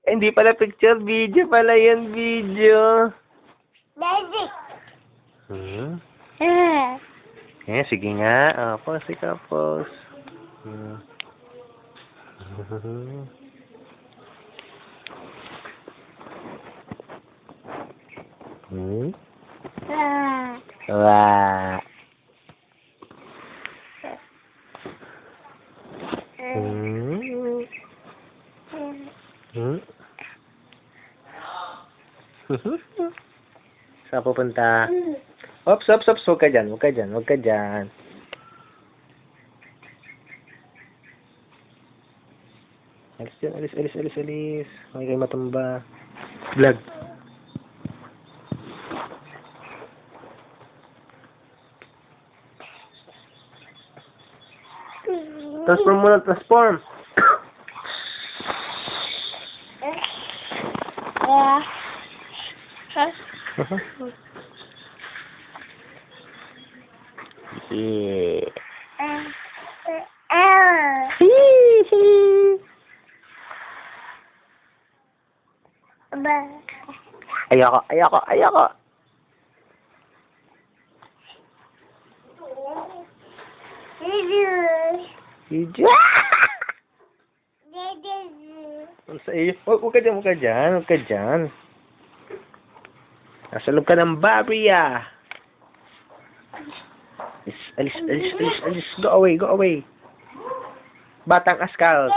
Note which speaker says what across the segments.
Speaker 1: Hindi pala picture, video pala yan, video.
Speaker 2: Daddy.
Speaker 1: Hmm? Sige nga. Pause, ikaw, pause. Wah. Saan pupunta? Ops. Huwag ka dyan. Alis. Huwag kayo matumba. Vlog. Transform muna, transform. Yeah. Ayoko. Video. Sa iyo. Huwag ka dyan. Nasa loob ka ng Barbie, ah. Alis. Go away. Batang askal.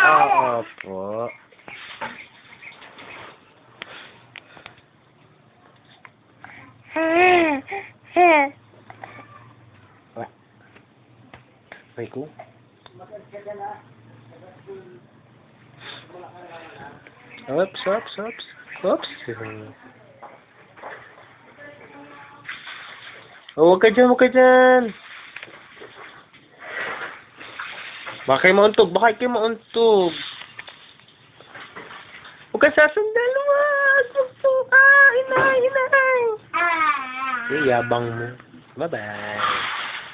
Speaker 1: Opo. Rico? Oops. Huwag ka dyan. Baka kayo mauntog. Huwag ka sasandal, wag. Inay. Yabang mo. Bye-bye.